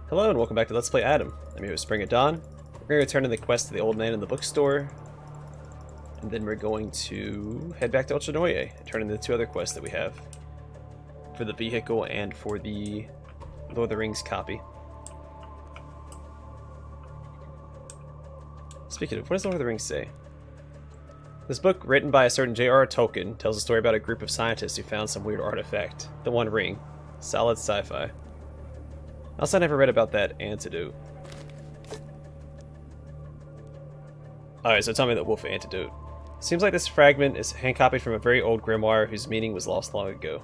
Hello and welcome back to Let's Play Adam. I'm your host BringItDon. We're going to return to the quest to the old man in the bookstore. And then we're going to head back to Ochinoye and turn in the two other quests that we have. For the vehicle and for the Lord of the Rings copy. Speaking of, what does Lord of the Rings say? This book, written by a certain J.R.R. Tolkien, tells a story about a group of scientists who found some weird artifact. The One Ring. Solid sci-fi. Also, I never read about that antidote. Alright, so tell me that wolf antidote. Seems like this fragment is hand-copied from a very old grimoire whose meaning was lost long ago.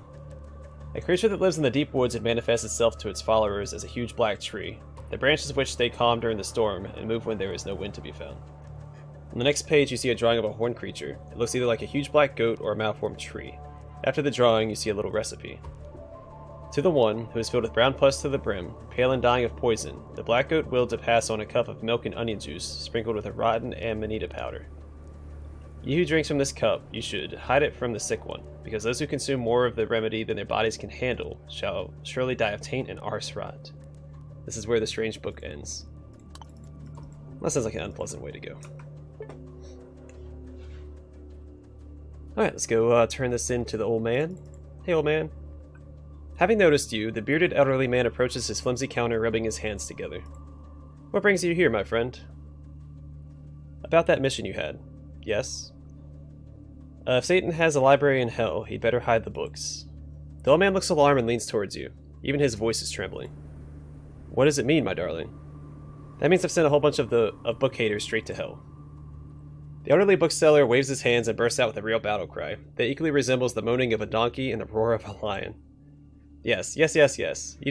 A creature that lives in the deep woods and manifests itself to its followers as a huge black tree, the branches of which stay calm during the storm and move when there is no wind to be found. On the next page, you see a drawing of a horned creature. It looks either like a huge black goat or a malformed tree. After the drawing, you see a little recipe. To the one, who is filled with brown pus to the brim, pale and dying of poison, the black goat willed to pass on a cup of milk and onion juice, sprinkled with a rotten amanita powder. You who drinks from this cup, you should hide it from the sick one, because those who consume more of the remedy than their bodies can handle shall surely die of taint and arse rot. This is where the strange book ends. That sounds like an unpleasant way to go. Alright, let's go turn this in to the old man. Hey, old man. Having noticed you, the bearded elderly man approaches his flimsy counter, rubbing his hands together. What brings you here, my friend? About that mission you had. Yes? If Satan has a library in hell, he'd better hide the books. The old man looks alarmed and leans towards you. Even his voice is trembling. What does it mean, my darling? That means I've sent a whole bunch of book haters straight to hell. The elderly bookseller waves his hands and bursts out with a real battle cry that equally resembles the moaning of a donkey and the roar of a lion. Yes. You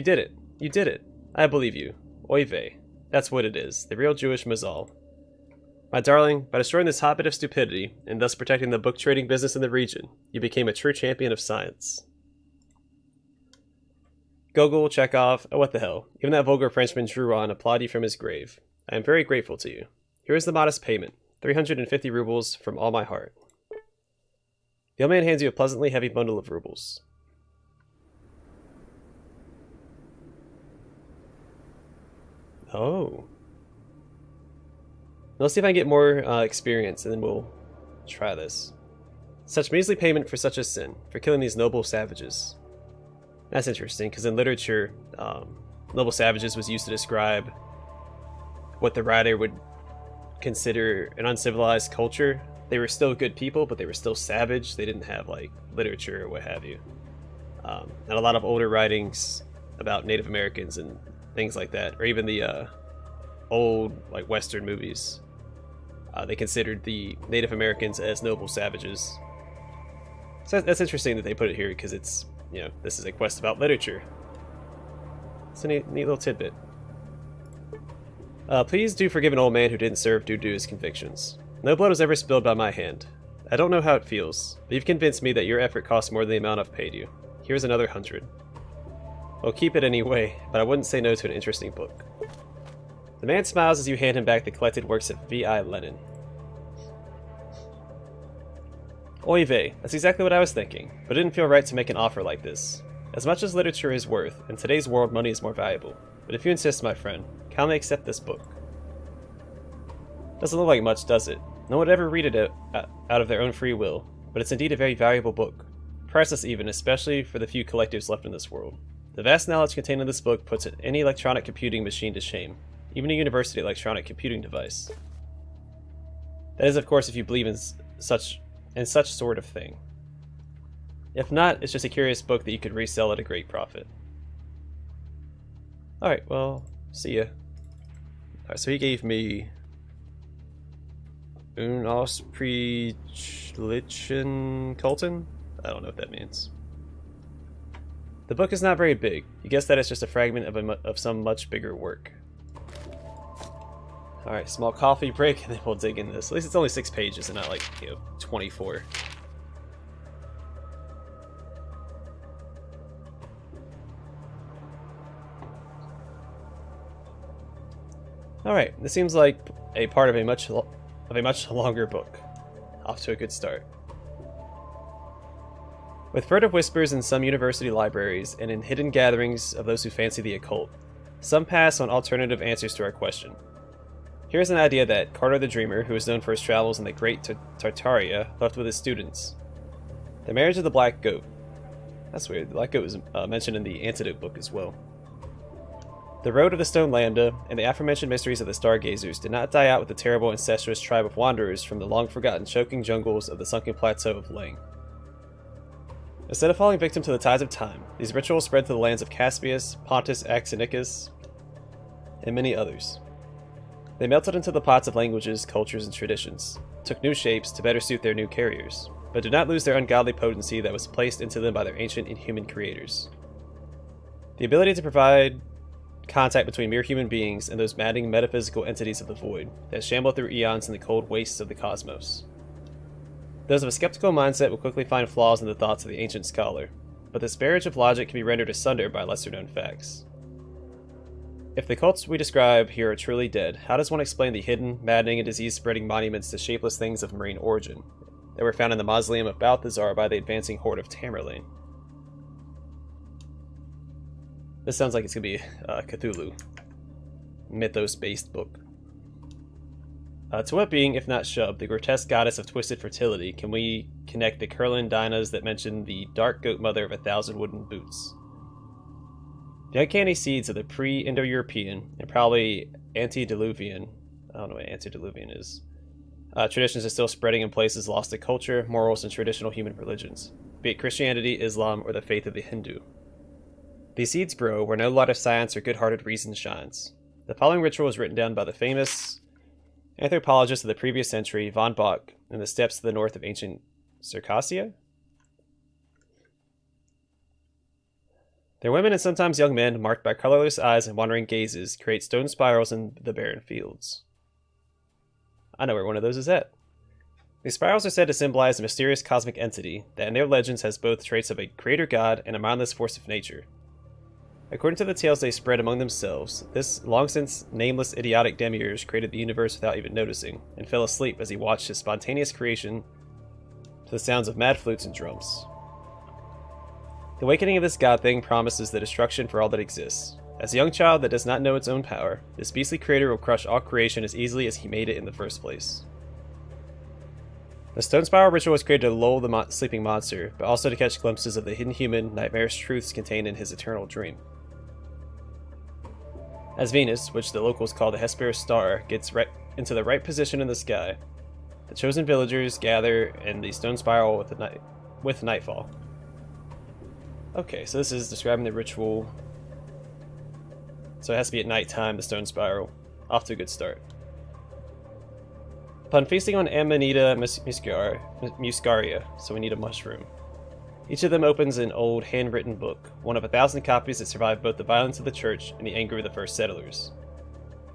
did it. You did it. I believe you. Oy vey. That's what it is. The real Jewish Mazal. My darling, by destroying this hotbed of stupidity, and thus protecting the book trading business in the region, you became a true champion of science. Gogol, Chekhov, oh what the hell. Even that vulgar Frenchman Drouin applaud you from his grave. I am very grateful to you. Here is the modest payment. 350 rubles from all my heart. The old man hands you a pleasantly heavy bundle of rubles. Oh. Let's see if I can get more experience, and then we'll try this. Such measly payment for such a sin, for killing these noble savages. That's interesting, because in literature, noble savages was used to describe what the writer would consider an uncivilized culture. They were still good people, but they were still savage. They didn't have, like, literature or what have you. And a lot of older writings about Native Americans and things like that, or even the old like Western movies, they considered the Native Americans as noble savages. So that's interesting that they put it here, because it's, you know, this is a quest about literature. It's a neat little tidbit. Please do forgive an old man who didn't serve due to his convictions. No blood was ever spilled by my hand. I don't know how it feels, but you've convinced me that your effort costs more than the amount I've paid you. Here's another 100. Well, keep it anyway, but I wouldn't say no to an interesting book. The man smiles as you hand him back the collected works of V.I. Lenin. Oy vey, that's exactly what I was thinking, but it didn't feel right to make an offer like this. As much as literature is worth, in today's world money is more valuable. But if you insist, my friend, kindly accept this book. Doesn't look like much, does it? No one would ever read it out of their own free will, but it's indeed a very valuable book. Priceless even, especially for the few collectives left in this world. The vast knowledge contained in this book puts any electronic computing machine to shame, even a university electronic computing device. That is, of course, if you believe in such sort of thing. If not, it's just a curious book that you could resell at a great profit. Alright, well, see ya. Alright, so he gave me Un Ausprichlichen Kulten? I don't know what that means. The book is not very big. You guess that it's just a fragment of some much bigger work. Alright, small coffee break, and then we'll dig into this. At least it's only 6 pages and not like, 24. Alright, this seems like a part of a much longer book. Off to a good start. With furtive whispers in some university libraries and in hidden gatherings of those who fancy the occult, Some pass on alternative answers to our question. Here's an idea that Carter the Dreamer, who is known for his travels in the Great Tartaria, left with his students. The marriage of the Black Goat. That's weird. The Black Goat was mentioned in the Antidote book as well. The Road of the Stone Lambda and the aforementioned mysteries of the Stargazers did not die out with the terrible incestuous tribe of wanderers from the long-forgotten choking jungles of the sunken plateau of Lang. Instead of falling victim to the tides of time, these rituals spread to the lands of Caspius, Pontus Axionicus, and many others. They melted into the pots of languages, cultures, and traditions, took new shapes to better suit their new carriers, but did not lose their ungodly potency that was placed into them by their ancient inhuman creators. The ability to provide contact between mere human beings and those maddening metaphysical entities of the void that shamble through eons in the cold wastes of the cosmos. Those of a skeptical mindset will quickly find flaws in the thoughts of the ancient scholar, but this barrage of logic can be rendered asunder by lesser-known facts. If the cults we describe here are truly dead, how does one explain the hidden, maddening, and disease-spreading monuments to shapeless things of marine origin that were found in the mausoleum of Balthazar by the advancing horde of Tamerlane? This sounds like it's going to be a Cthulhu mythos-based book. To what being, if not Shub, the grotesque goddess of twisted fertility, can we connect the Kurlan Dinas that mention the dark goat mother of 1,000 wooden boots? The uncanny seeds of the pre-Indo-European and probably antediluvian, I don't know what antediluvian is, traditions are still spreading in places lost to culture, morals, and traditional human religions, be it Christianity, Islam, or the faith of the Hindu. These seeds grow where no light of science or good-hearted reason shines. The following ritual was written down by the famous anthropologist of the previous century, von Bock, in the steppes to the north of ancient Circassia. Their women and sometimes young men, marked by colorless eyes and wandering gazes, create stone spirals in the barren fields. I know where one of those is at. These spirals are said to symbolize a mysterious cosmic entity that in their legends has both traits of a creator god and a mindless force of nature. According to the tales they spread among themselves, this long-since nameless idiotic demiurge created the universe without even noticing, and fell asleep as he watched his spontaneous creation to the sounds of mad flutes and drums. The awakening of this god thing promises the destruction for all that exists. As a young child that does not know its own power, this beastly creator will crush all creation as easily as he made it in the first place. The stone spiral ritual was created to lull the sleeping monster, but also to catch glimpses of the hidden human, nightmarish truths contained in his eternal dream. As Venus, which the locals call the Hesperus star, gets into the right position in the sky, the chosen villagers gather in the stone spiral with nightfall. Okay, so this is describing the ritual. So it has to be at nighttime, the stone spiral. Off to a good start. Upon feasting on Amanita muscaria, so we need a mushroom. Each of them opens an old handwritten book, one of 1,000 copies that survived both the violence of the church and the anger of the first settlers.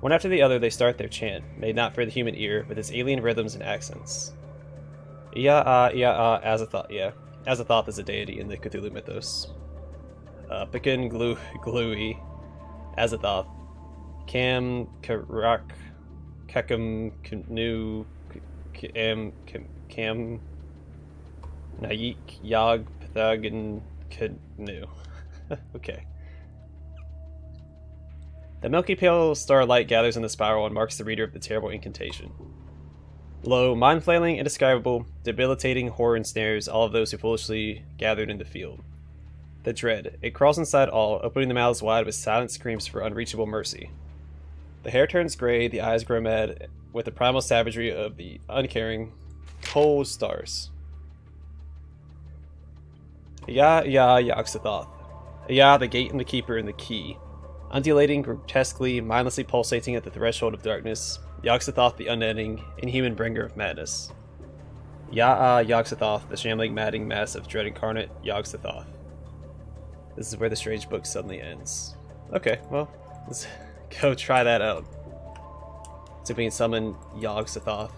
One after the other, they start their chant, made not for the human ear, with its alien rhythms and accents. Azathoth, yeah. Azathoth is a deity in the Cthulhu mythos. Pikin Glui, Azathoth, Cam Karak, Kakam Knu, Cam Naik Yog Pathagan Knu. Okay. The milky pale starlight gathers in the spiral and marks the reader of the terrible incantation. Lo, mind-flailing, indescribable, debilitating horror ensnares all of those who foolishly gathered in the field. The dread, it crawls inside all, opening the mouths wide with silent screams for unreachable mercy. The hair turns gray, the eyes grow mad, with the primal savagery of the uncaring, cold stars. Yog-Sothoth. The gate and the keeper and the key. Undulating, grotesquely, mindlessly pulsating at the threshold of darkness, Yog-Sothoth the unending, inhuman bringer of madness. Yog-Sothoth, the shambling, madding mass of dread incarnate, Yog-Sothoth. This is where the strange book suddenly ends. Okay, well, let's go try that out. See if we can summon Yog-Sothoth.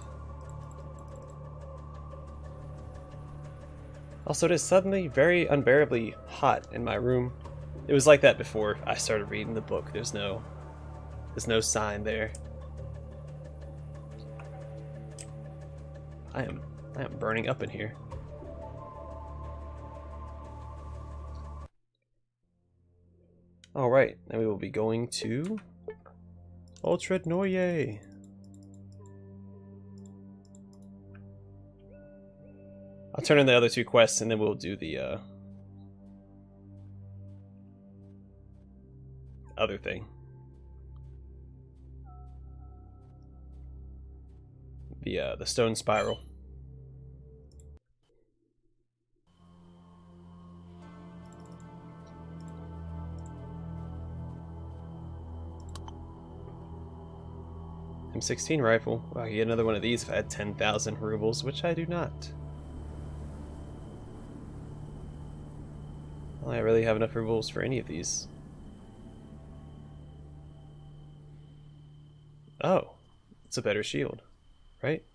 Also, it is suddenly very unbearably hot in my room. It was like that before I started reading the book. There's no sign there. I am burning up in here. Alright, now we will be going to Ultra Noye. I'll turn in the other two quests and then we'll do the other thing. The stone spiral. M16 rifle. Wow, I get another one of these if I had 10,000 rubles, which I do not. Well, I really have enough rubles for any of these. Oh, it's a better shield, right?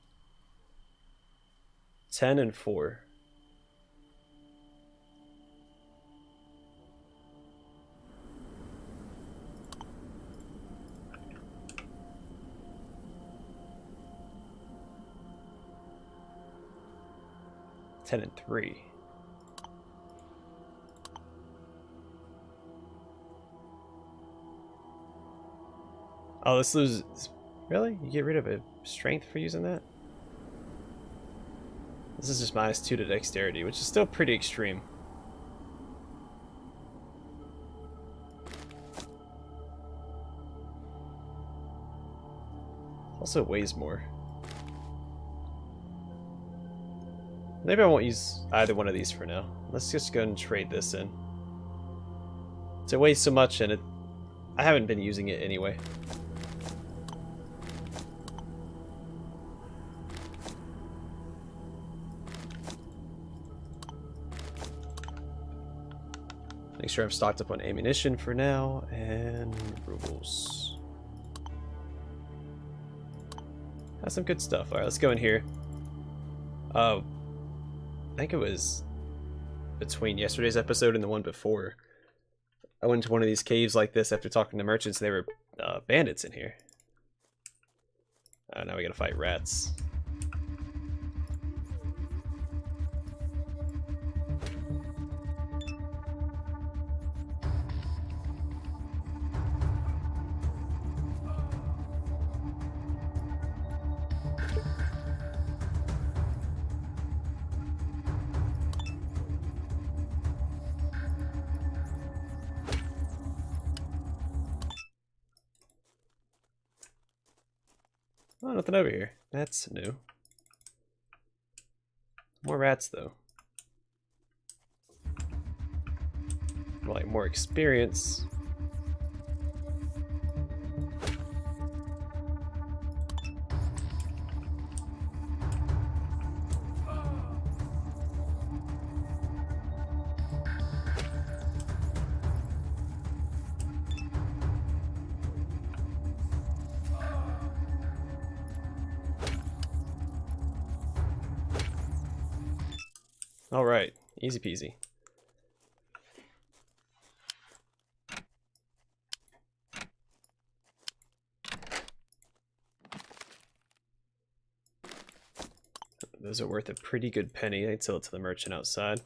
10 and 4. Ten and 3. Oh, this loses. Really? You get rid of a strength for using that? This is just -2 to dexterity, which is still pretty extreme. Also weighs more. Maybe I won't use either one of these for now. Let's just go and trade this in. It weighs so much and I haven't been using it anyway. Make sure I'm stocked up on ammunition for now, and rubles. That's some good stuff. Alright, let's go in here. I think it was between yesterday's episode and the one before. I went to one of these caves like this after talking to merchants. There were bandits in here. Now we gotta fight rats. Oh, nothing over here. That's new. More rats, though. More like more experience. Alright, easy peasy. Those are worth a pretty good penny. I'd sell it to the merchant outside.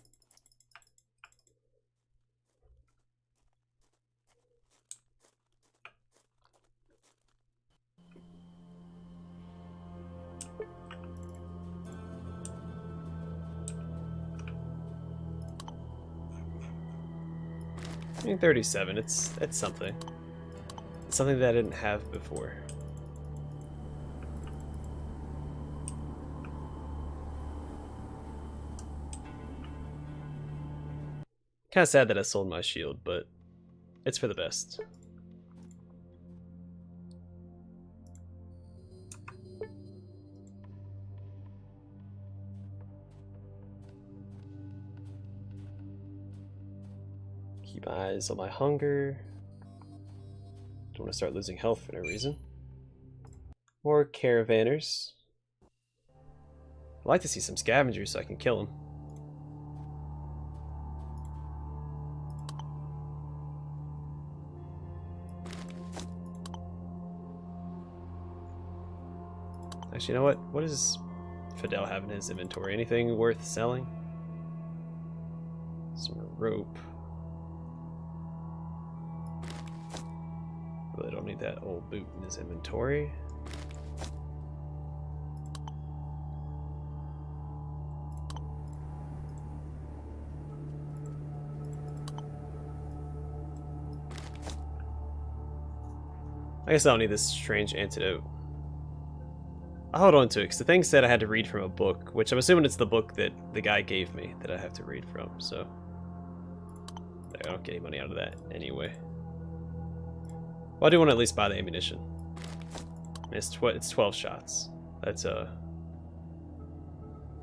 I mean, 37, it's something. It's something that I didn't have before. Kind of sad that I sold my shield, but it's for the best. Keep my eyes on my hunger. Don't want to start losing health for no reason. More caravanners. I'd like to see some scavengers so I can kill them. Actually, you know what? What does Fidel have in his inventory? Anything worth selling? Some rope. Really don't need that old boot in his inventory. I guess I don't need this strange antidote. I'll hold on to it, because the thing said I had to read from a book, which I'm assuming it's the book that the guy gave me that I have to read from, so... I don't get any money out of that anyway. Well, I do want to at least buy the ammunition. It's 12 shots. That's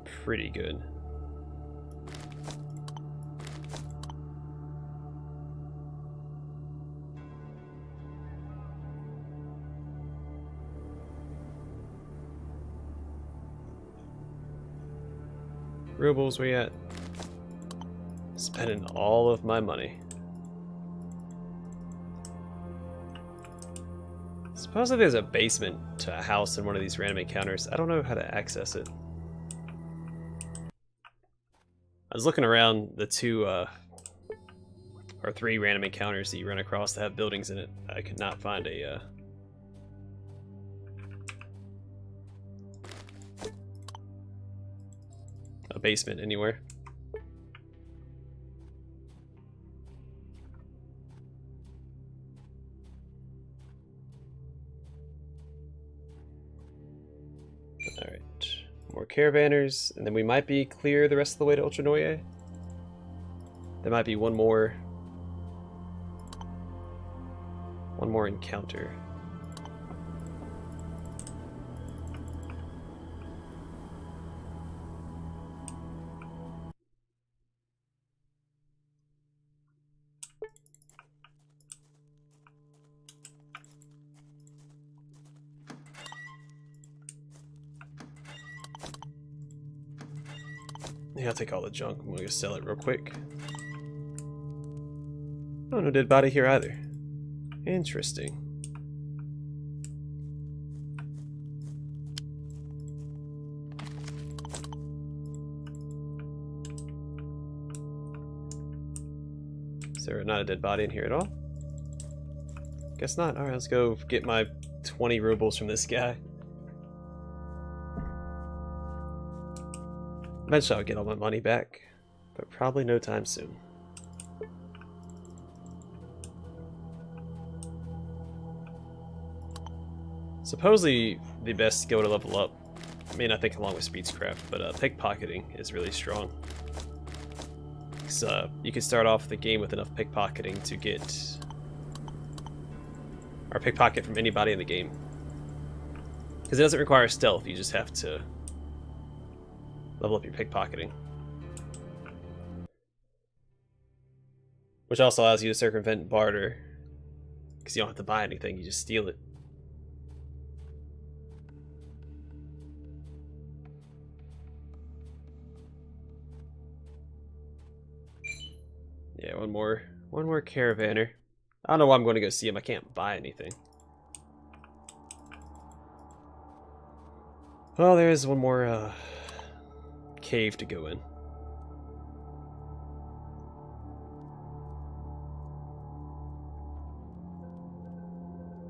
pretty good. Rubles, where you at? Spending all of my money. Supposedly there's a basement to a house in one of these random encounters. I don't know how to access it. I was looking around the two or three random encounters that you run across that have buildings in it. I could not find a basement anywhere. Alright, more caravanners, and then we might be clear the rest of the way to Ultranoye. There might be one more encounter. Yeah, I'll take all the junk. I'm gonna sell it real quick. Oh, no dead body here either. Interesting. Is there not a dead body in here at all? Guess not. Alright, let's go get my 20 rubles from this guy. Eventually I'll get all my money back, but probably no time soon. Supposedly the best skill to level up, I mean I think along with speedcraft, but pickpocketing is really strong. So you can start off the game with enough pickpocketing to get, or pickpocket from anybody in the game. Because it doesn't require stealth, you just have to level up your pickpocketing. Which also allows you to circumvent barter, because you don't have to buy anything, you just steal it. Yeah, one more caravaner. I don't know why I'm going to go see him, I can't buy anything. Well, there is one more cave to go in.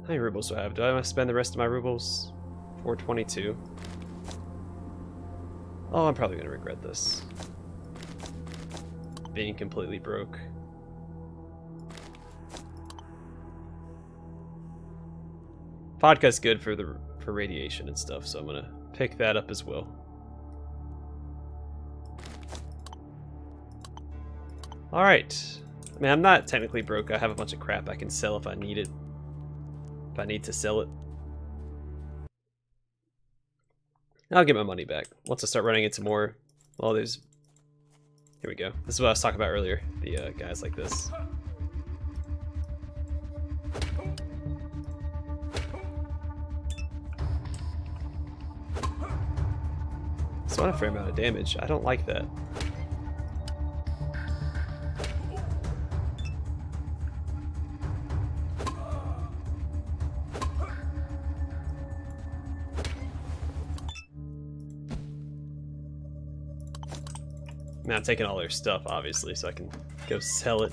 How many rubles do I have? Do I want to spend the rest of my rubles? 422. Oh, I'm probably going to regret this. Being completely broke. Vodka's good for radiation and stuff, so I'm going to pick that up as well. Alright. I mean, I'm not technically broke. I have a bunch of crap I can sell if I need it. If I need to sell it. I'll get my money back. Once I start running into more... Well, there's... Here we go. This is what I was talking about earlier. The guys like this. It's not a fair amount of damage. I don't like that. Now I'm taking all their stuff, obviously, so I can go sell it.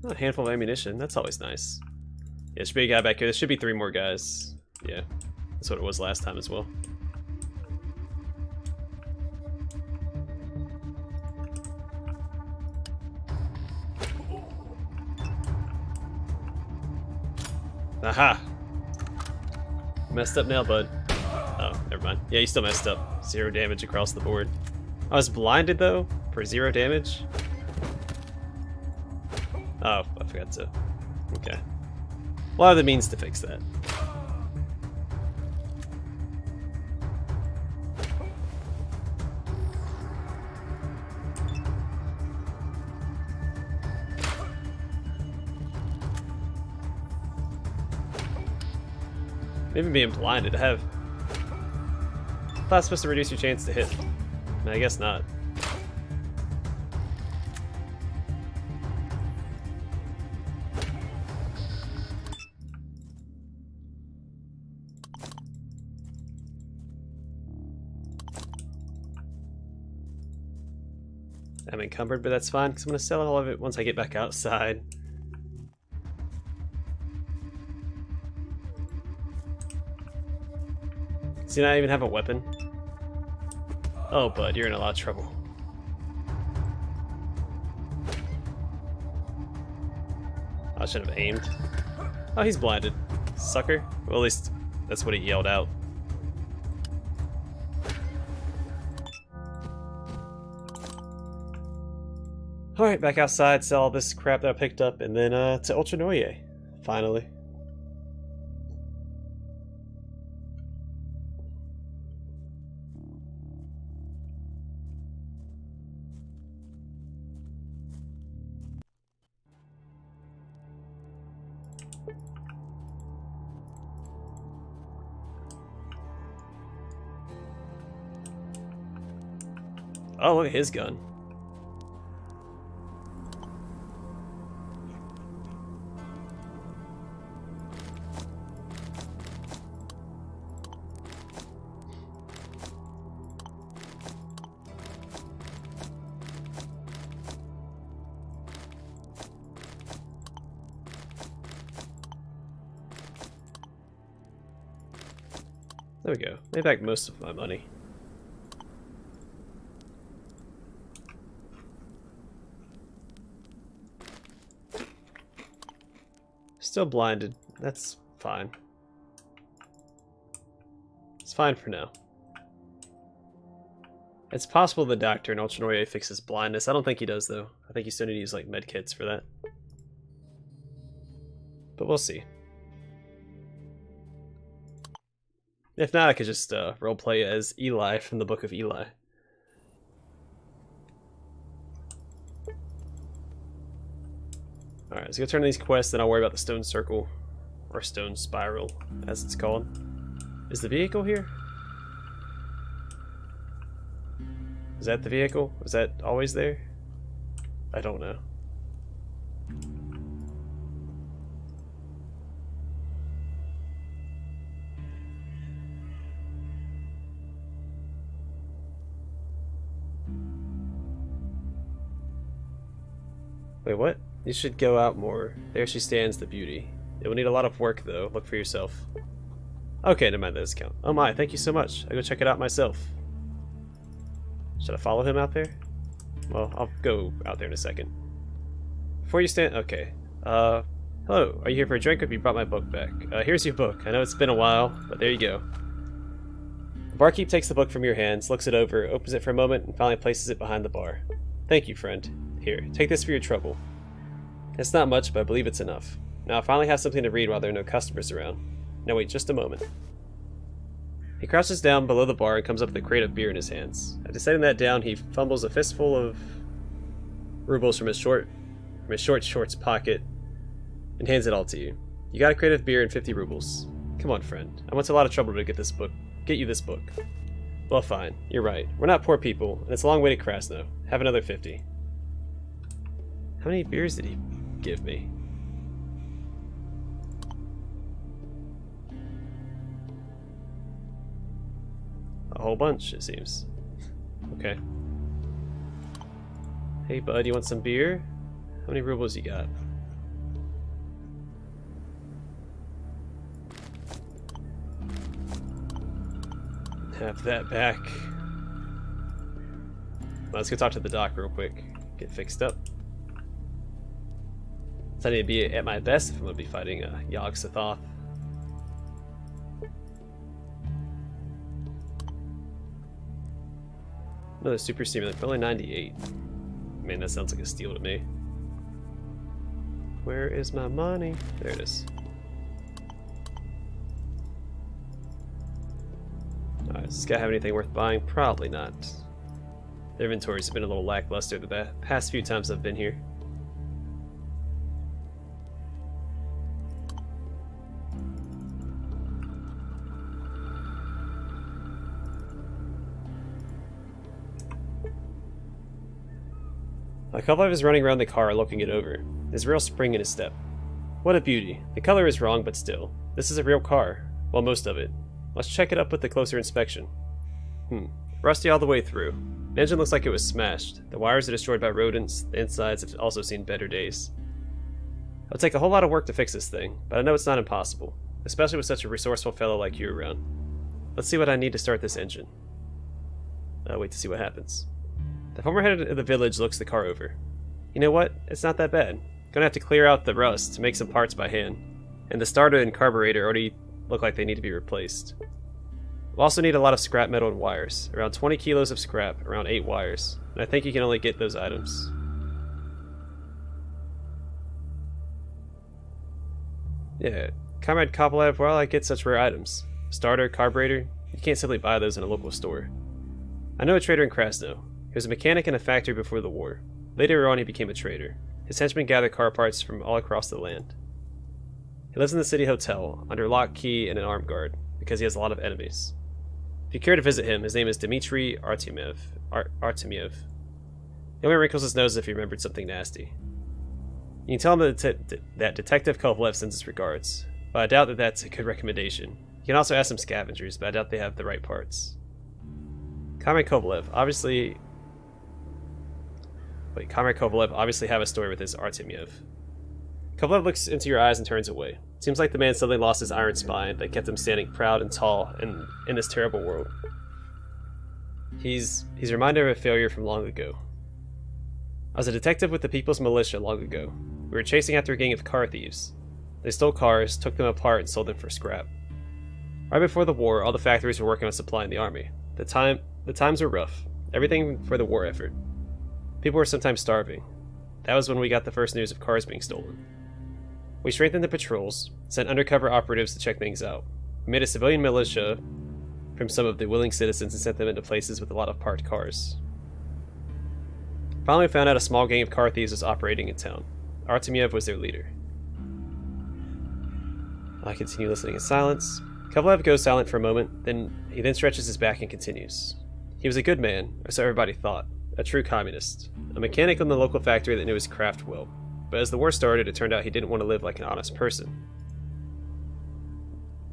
Oh, a handful of ammunition. That's always nice. Yeah, there should be a guy back here. There should be 3 more guys. Yeah, that's what it was last time as well. Aha! Messed up now, bud. Oh, never mind. Yeah, you still messed up. 0 damage across the board. I was blinded, though, for 0 damage. Oh, I forgot to. Okay. Well, I have the means to fix that. Even being blinded, I have. I thought it's supposed to reduce your chance to hit. I guess not. I'm encumbered, but that's fine because I'm going to sell all of it once I get back outside. See, now I even have a weapon. Oh, bud, you're in a lot of trouble. I should have aimed. Oh, he's blinded. Sucker. Well, at least that's what he yelled out. Alright, back outside, sell all this crap that I picked up, and then to Ultra Noye, finally. Oh, look at his gun. There we go. Made back most of my money. Still blinded. That's fine. It's fine for now. It's possible the doctor in Ultra Noye fixes blindness. I don't think he does, though. I think you still need to use like med kits for that. But we'll see. If not, I could just roleplay as Eli from the Book of Eli. Alright, let's go turn these quests, then I'll worry about the stone circle. Or stone spiral, as it's called. Is the vehicle here? Is that the vehicle? Was that always there? I don't know. Wait, what? You should go out more. There she stands, the beauty. It will need a lot of work, though. Look for yourself. Okay, never mind the discount. Oh my, thank you so much. I'll go check it out myself. Should I follow him out there? Well, I'll go out there in a second. Before you stand... Okay. Hello. Are you here for a drink or have you brought my book back? Here's your book. I know it's been a while, but there you go. The barkeep takes the book from your hands, looks it over, opens it for a moment, and finally places it behind the bar. Thank you, friend. Here, take this for your trouble. It's not much, but I believe it's enough. Now I finally have something to read while there are no customers around. Now wait just a moment. He crouches down below the bar and comes up with a crate of beer in his hands. After setting that down, he fumbles a fistful of rubles from his short shorts pocket and hands it all to you. You got a crate of beer and 50 rubles. Come on, friend. I went to a lot of trouble to get you this book. Well, fine. You're right. We're not poor people, and it's a long way to Krasno. Have another 50. How many beers did he give me? A whole bunch, it seems. Okay. Hey, bud, you want some beer? How many rubles you got? Have that back. Let's go talk to the doc real quick. Get fixed up. So I need to be at my best if I'm going to be fighting Yog-Sothoth. Another super stimulant for only 98. Man, that sounds like a steal to me. Where is my money? There it is. Alright, does this guy have anything worth buying? Probably not. Their inventories have been a little lackluster the past few times I've been here. Kovalev is running around the car looking it over. There's real spring in his step. What a beauty. The color is wrong, but still. This is a real car. Well, most of it. Let's check it up with a closer inspection. Rusty all the way through. The engine looks like it was smashed. The wires are destroyed by rodents. The insides have also seen better days. It'll take a whole lot of work to fix this thing, but I know it's not impossible. Especially with such a resourceful fellow like you around. Let's see what I need to start this engine. Wait to see what happens. The former head of the village looks the car over. You know what? It's not that bad. Gonna have to clear out the rust to make some parts by hand. And the starter and carburetor already look like they need to be replaced. We'll also need a lot of scrap metal and wires. Around 20 kilos of scrap, around 8 wires. And I think you can only get those items. Yeah, Comrade Kovalev, where will I get such rare items? Starter, carburetor? You can't simply buy those in a local store. I know a trader in Krasno. He was a mechanic in a factory before the war. Later on, he became a trader. His henchmen gather car parts from all across the land. He lives in the city hotel, under lock, key, and an armed guard, because he has a lot of enemies. If you care to visit him, his name is Dmitry Artemiev. He only wrinkles his nose if he remembered something nasty. You can tell him that Detective Kovalev sends his regards, but I doubt that that's a good recommendation. You can also ask some scavengers, but I doubt they have the right parts. Comrade Kovalev obviously have a story with this Artemiev. Kovalev looks into your eyes and turns away. Seems like the man suddenly lost his iron spine that kept him standing proud and tall in this terrible world. He's reminded of a failure from long ago. I was a detective with the People's Militia long ago. We were chasing after a gang of car thieves. They stole cars, took them apart, and sold them for scrap. Right before the war, all the factories were working on supplying the army. The times were rough. Everything for the war effort. People were sometimes starving. That was when we got the first news of cars being stolen. We strengthened the patrols, sent undercover operatives to check things out. We made a civilian militia from some of the willing citizens and sent them into places with a lot of parked cars. Finally, we found out a small gang of car thieves was operating in town. Artemiev was their leader. I continue listening in silence. Kovalev goes silent for a moment, he then stretches his back and continues. He was a good man, or so everybody thought. A true communist. A mechanic in the local factory that knew his craft well. But as the war started, it turned out he didn't want to live like an honest person.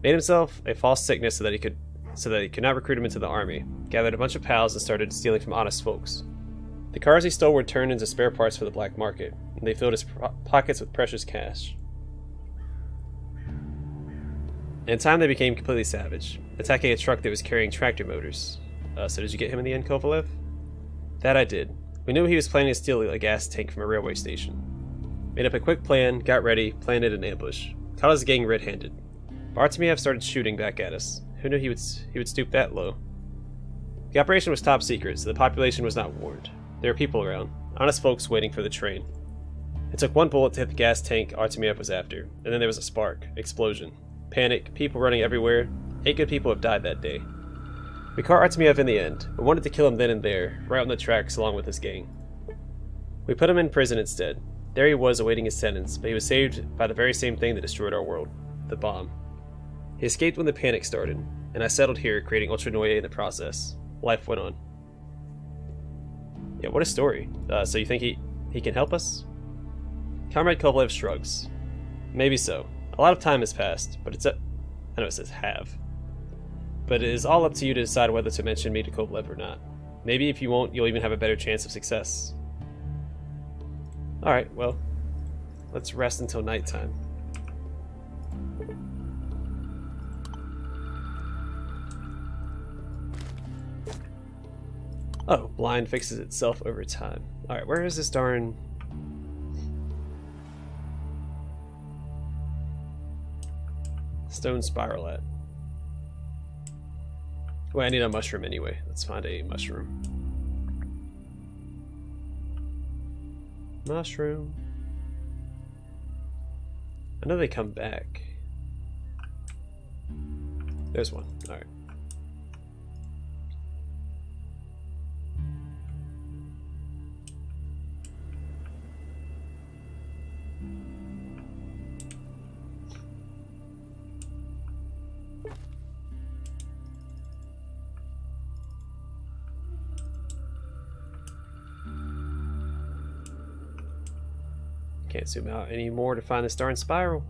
Made himself a false sickness so that he could not recruit him into the army. Gathered a bunch of pals and started stealing from honest folks. The cars he stole were turned into spare parts for the black market, and they filled his pockets with precious cash. In time, they became completely savage, attacking a truck that was carrying tractor motors. So did you get him in the end, Kovalev? That I did. We knew he was planning to steal a gas tank from a railway station. Made up a quick plan, got ready, planted an ambush. Caught his gang red-handed. Artemiev started shooting back at us. Who knew he would stoop that low? The operation was top secret, so the population was not warned. There were people around, honest folks waiting for the train. It took one bullet to hit the gas tank Artemiev was after, and then there was a spark, explosion, panic, people running everywhere. 8 good people have died that day. We caught Artemiev in the end, but wanted to kill him then and there, right on the tracks along with his gang. We put him in prison instead. There he was awaiting his sentence, but he was saved by the very same thing that destroyed our world, the bomb. He escaped when the panic started, and I settled here, creating Ultra Noye in the process. Life went on. Yeah, what a story. So you think he can help us? Comrade Kovalev shrugs. Maybe so. A lot of time has passed, but I know it says have. But it is all up to you to decide whether to mention me to Kovalev or not. Maybe if you won't, you'll even have a better chance of success. Alright, well, let's rest until nighttime. Oh, blind fixes itself over time. Alright, where is this darn... stone spiral at? Well, I need a mushroom anyway. Let's find a mushroom. Mushroom. I know they come back. There's one. Alright. Can't zoom out anymore to find this darn spiral.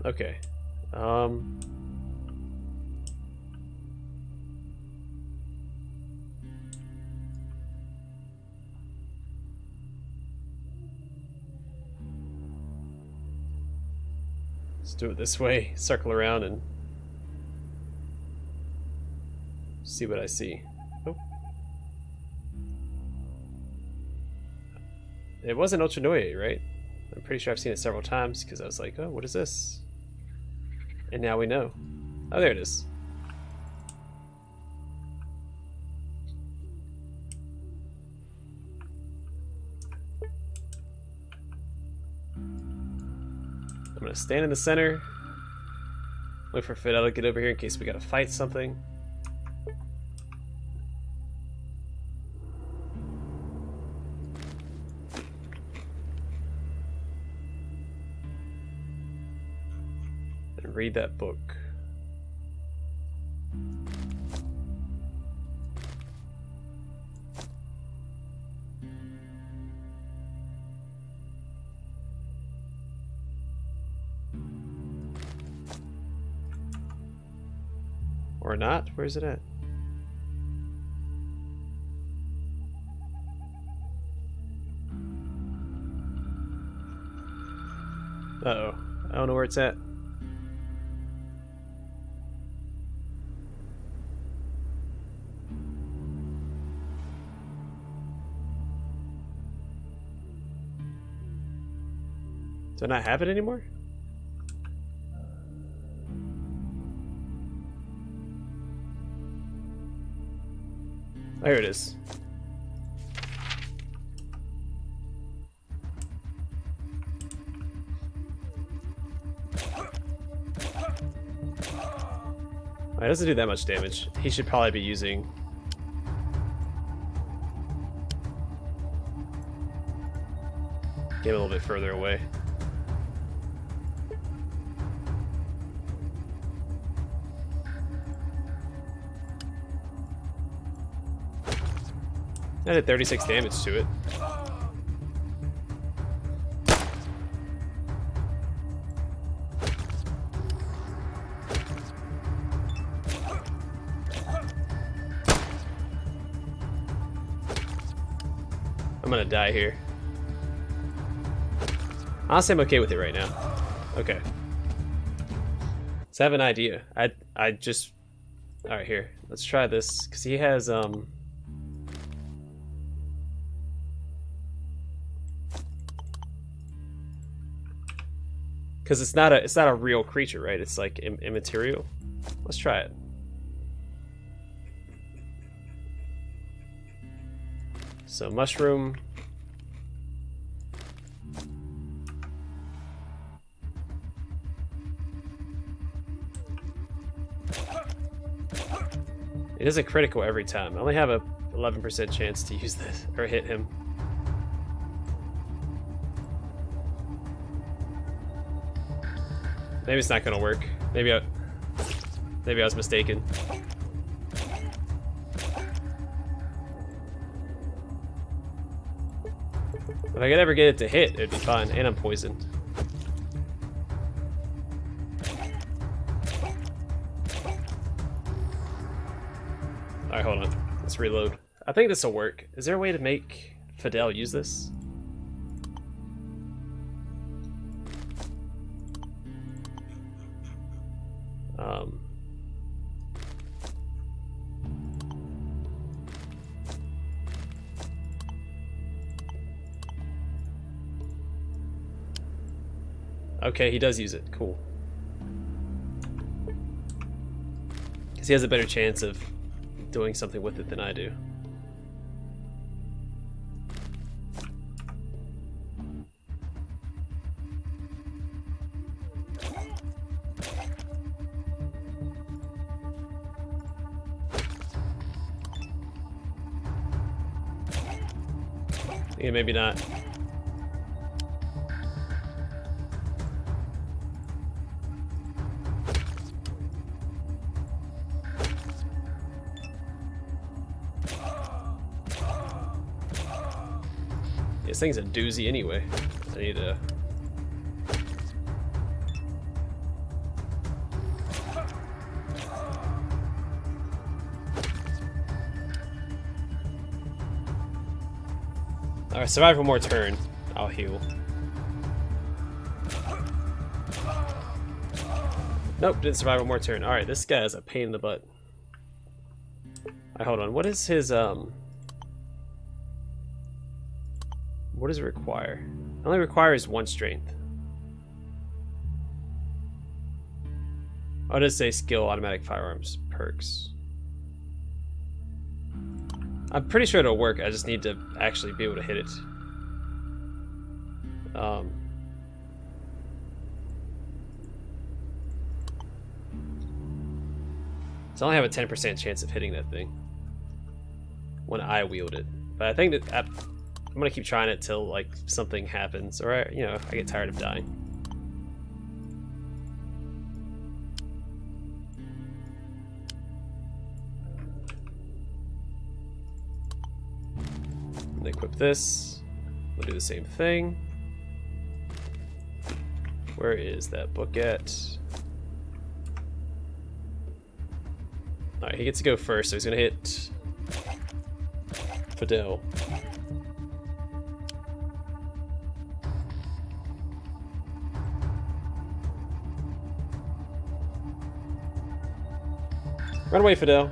Okay. Let's do it this way. Circle around and see what I see. Oh. It wasn't Ultra Noye, right? I'm pretty sure I've seen it several times because I was like, oh, what is this? And now we know. Oh, there it is. I'm gonna stand in the center. Wait for Fidel to get over here in case we gotta fight something. Read that book. Or not? Where's it at? Uh-oh. I don't know where it's at. Do I not have it anymore? Oh, here it is. It doesn't do that much damage. He should probably be using... Get a little bit further away. I did 36 damage to it. I'm gonna die here. Honestly, I'm okay with it right now. Okay. So I have an idea. I just... Alright, here. Let's try this. Because he has, because it's not a real creature, right? It's like immaterial. Let's try it. So mushroom. It is a critical every time. I only have a 11% chance to use this or hit him. Maybe it's not gonna work. Maybe I was mistaken. If I could ever get it to hit, it'd be fine. And I'm poisoned. Alright, hold on. Let's reload. I think this will work. Is there a way to make Fidel use this? Okay, he does use it. Cool. Because he has a better chance of doing something with it than I do. Yeah, maybe not. This thing's a doozy anyway. I need to... Alright, survive one more turn. I'll heal. Nope, didn't survive one more turn. Alright, this guy is a pain in the butt. Alright, hold on. What is his, What does it require? It only requires 1 strength. Oh, it does say skill, automatic firearms, perks. I'm pretty sure it'll work, I just need to actually be able to hit it. So I only have a 10% chance of hitting that thing when I wield it. But I think that I'm gonna keep trying it till like something happens, or I get tired of dying. And equip this. We'll do the same thing. Where is that book at? Alright, he gets to go first, so he's gonna hit Fidel. Run away, Fidel.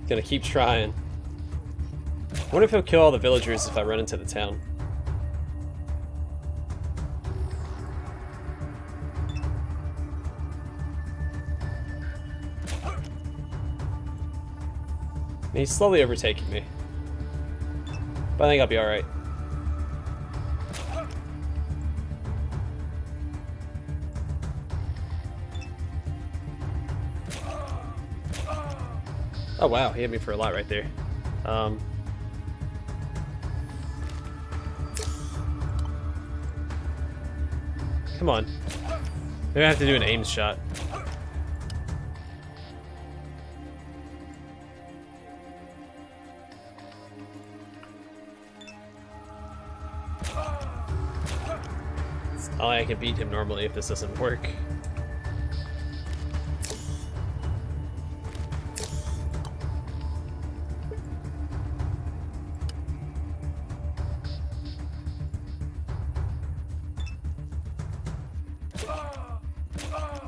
Gonna keep trying. I wonder if he'll kill all the villagers if I run into the town. He's slowly overtaking me. But I think I'll be alright. Oh wow, he hit me for a lot right there. Come on. Maybe I have to do an aim shot. Oh, I can beat him normally if this doesn't work.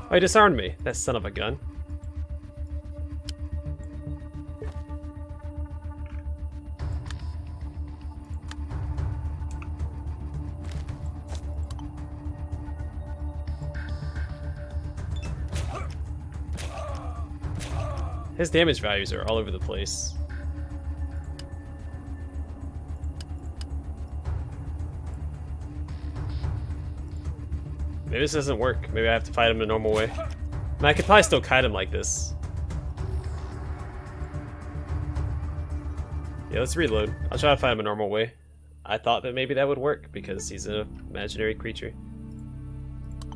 Oh, he disarmed me, that son of a gun. His damage values are all over the place. Maybe this doesn't work. Maybe I have to fight him the normal way. I mean, I could probably still kite him like this. Yeah, let's reload. I'll try to fight him a normal way. I thought that maybe that would work because he's an imaginary creature.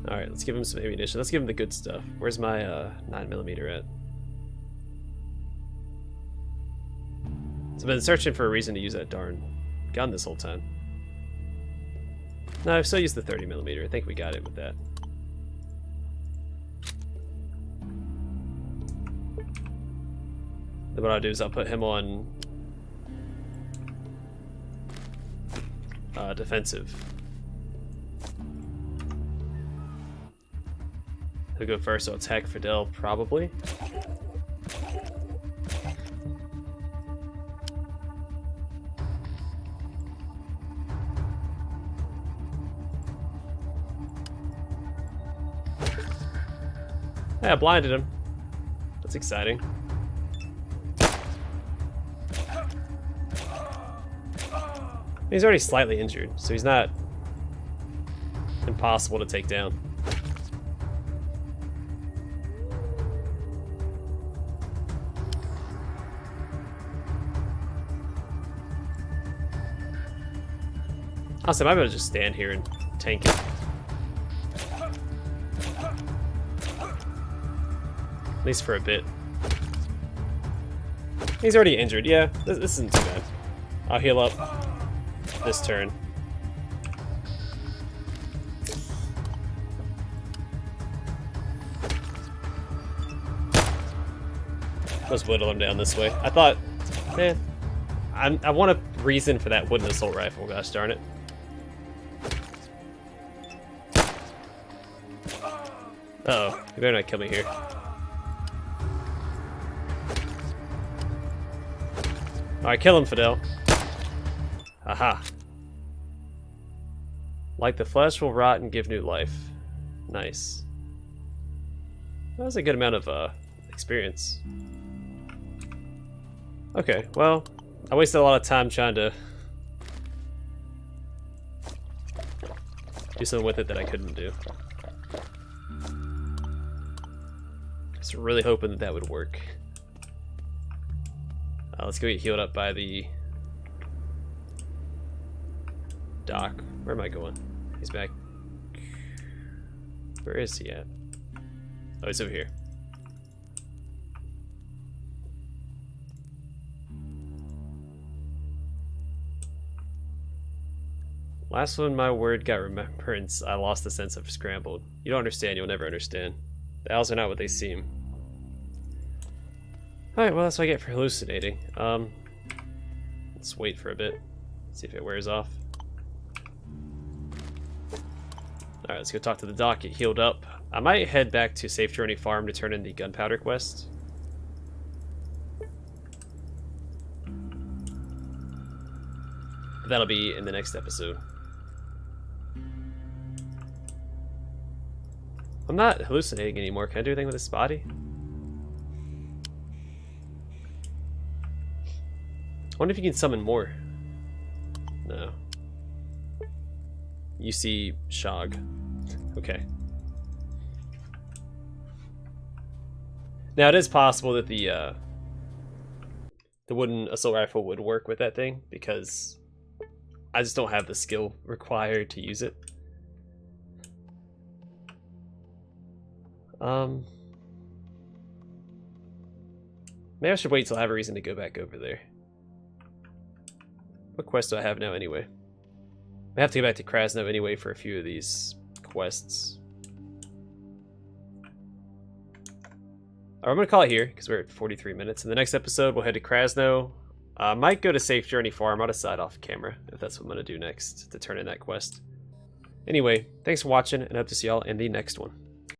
Alright, let's give him some ammunition. Let's give him the good stuff. Where's my 9mm at? So I've been searching for a reason to use that darn gun this whole time. No, I've still used the 30mm. I think we got it with that. Then what I'll do is I'll put him on defensive. He'll go first, so I'll attack Fidel probably. Hey, I blinded him. That's exciting. He's already slightly injured, so he's not impossible to take down. Honestly, I might be able to just stand here and tank it. At least for a bit. He's already injured. Yeah, this isn't too bad. I'll heal up this turn. Let's whittle him down this way. I thought, man, I want a reason for that wooden assault rifle. Gosh darn it. Uh-oh, you better not kill me here. Alright, kill him, Fidel. Aha. Like the flesh will rot and give new life. Nice. That was a good amount of experience. Okay, well, I wasted a lot of time trying to do something with it that I couldn't do. Just really hoping that that would work. Let's go get healed up by the dock. Where am I going? He's back. Where is he at? Oh, he's over here. Last one, my word got remembrance. I lost the sense of scrambled. You don't understand, you'll never understand. The owls are not what they seem. Alright, well that's what I get for hallucinating. Let's wait for a bit. See if it wears off. Alright, let's go talk to the dock, get healed up. I might head back to Safe Journey Farm to turn in the gunpowder quest. But that'll be in the next episode. I'm not hallucinating anymore. Can I do anything with this body? I wonder if you can summon more. No. You see Shog. Okay. Now it is possible that the wooden assault rifle would work with that thing, because I just don't have the skill required to use it. Maybe I should wait till I have a reason to go back over there. What quest do I have now anyway? I have to go back to Krasno anyway for a few of these quests. Alright, I'm going to call it here because we're at 43 minutes. In the next episode, we'll head to Krasno. I might go to Safe Journey Farm. I'll decide off camera if that's what I'm going to do next to turn in that quest. Anyway, thanks for watching, and I hope to see y'all in the next one.